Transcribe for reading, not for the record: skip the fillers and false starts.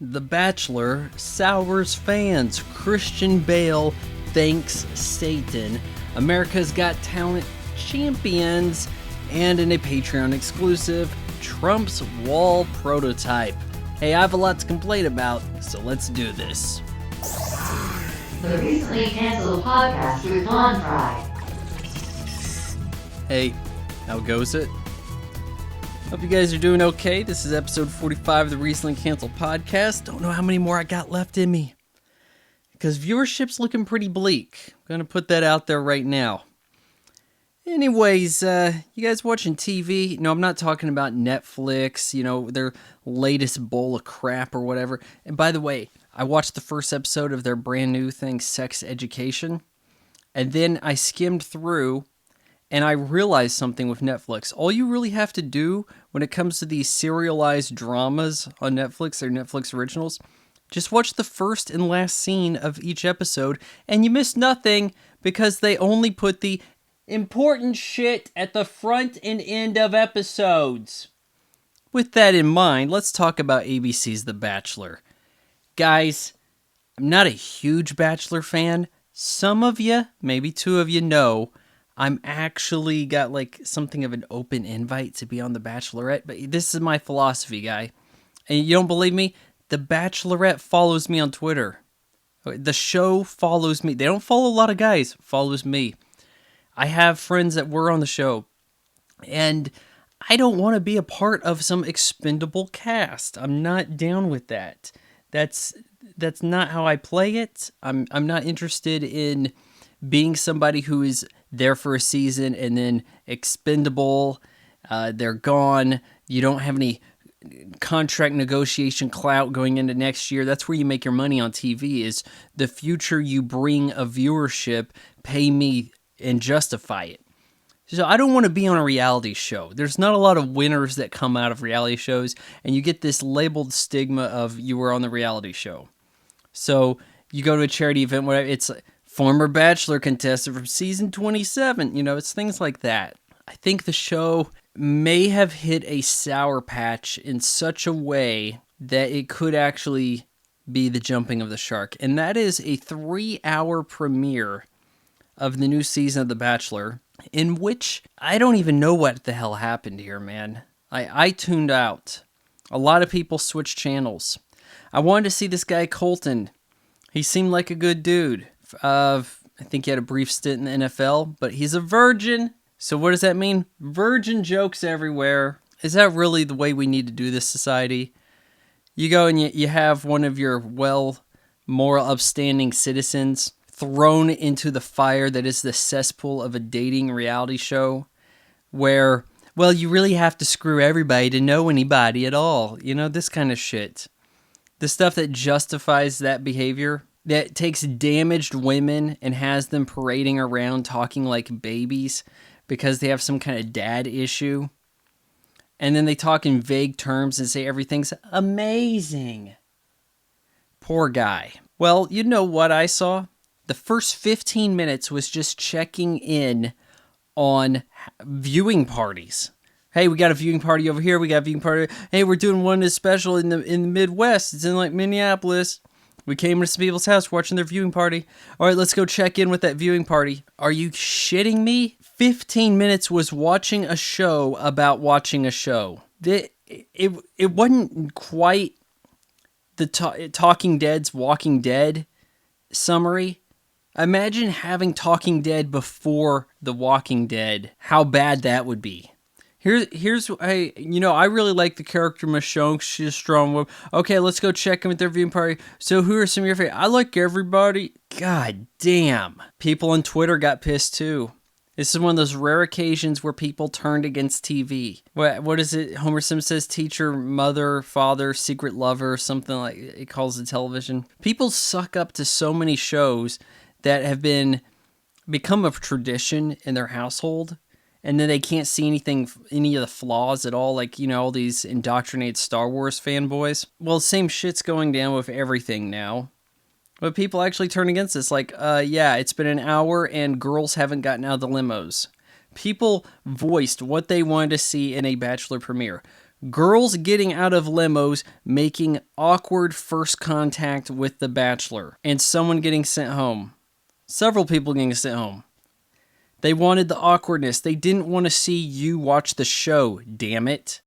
The Bachelor sours fans. Christian Bale thanks Satan. America's Got Talent champions. And in a Patreon exclusive, Trump's wall prototype. Hey, I have a lot to complain about, so let's do this. The recently canceled podcast with Dawn Fry. Hey, how goes it? Hope you guys are doing okay. This is episode 45 of the recently canceled podcast. Don't know how many more I got left in me, because viewership's looking pretty bleak. I'm going to put that out there right now. Anyways, you guys watching TV? No, I'm not talking about Netflix, their latest bowl of crap or whatever. And by the way, I watched the first episode of their brand new thing, Sex Education. And then I skimmed through and I realized something with Netflix. All you really have to do when it comes to these serialized dramas on Netflix or Netflix originals, just watch the first and last scene of each episode and you miss nothing because they only put the important shit at the front and end of episodes. With that in mind, let's talk about ABC's The Bachelor. Guys, I'm not a huge Bachelor fan. Some of you, maybe two of you know, I'm actually got like something of an open invite to be on The Bachelorette, but this is my philosophy, guy. And you don't believe me? The Bachelorette follows me on Twitter. The show follows me. They don't follow a lot of guys. Follows me. I have friends that were on the show, and I don't want to be a part of some expendable cast. I'm not down with that. That's not how I play it. I'm not interested in being somebody who is there for a season and then expendable. They're gone. You don't have any contract negotiation clout going into next year. That's where you make your money on TV, is the future you bring a viewership, pay me and justify it. So I don't want to be on a reality show. There's not a lot of winners that come out of reality shows, and you get this labeled stigma of you were on the reality show. So you go to a charity event, where it's former Bachelor contestant from season 27. It's things like that. I think the show may have hit a sour patch in such a way that it could actually be the jumping of the shark. And that is a 3-hour premiere of the new season of The Bachelor, in which I don't even know what the hell happened here, man. I tuned out. A lot of people switched channels. I wanted to see this guy Colton. He seemed like a good dude. I think he had a brief stint in the NFL, but he's a virgin. So what does that mean? Virgin jokes everywhere. Is that really the way we need to do this society? You go and you have one of your moral, upstanding citizens thrown into the fire that is the cesspool of a dating reality show where, well, you really have to screw everybody to know anybody at all. This kind of shit. The stuff that justifies that behavior, that takes damaged women and has them parading around talking like babies because they have some kind of dad issue. And then they talk in vague terms and say everything's amazing. Poor guy. Well, you know what I saw? The first 15 minutes was just checking in on viewing parties. Hey, we got a viewing party over here. We got a viewing party. Hey, we're doing one that's special in the Midwest. It's in like Minneapolis. We came to some people's house watching their viewing party. All right, let's go check in with that viewing party. Are you shitting me? 15 minutes was watching a show about watching a show. It wasn't quite the Talking Dead's Walking Dead summary. Imagine having Talking Dead before The Walking Dead. How bad that would be. Here's I really like the character Michonne. She's a strong woman. Okay, let's go check in with their viewing party. So who are some of your favorite? I like everybody. God damn. People on Twitter got pissed too. This is one of those rare occasions where people turned against TV. What is it? Homer Simpson says teacher, mother, father, secret lover, something like it calls the television. People suck up to so many shows that have become a tradition in their household, and then they can't see any of the flaws at all, like, all these indoctrinated Star Wars fanboys. Well, same shit's going down with everything now. But people actually turn against this, like, it's been an hour and girls haven't gotten out of the limos. People voiced what they wanted to see in a Bachelor premiere. Girls getting out of limos, making awkward first contact with The Bachelor, and someone getting sent home. Several people getting sent home. They wanted the awkwardness. They didn't want to see you watch the show, damn it.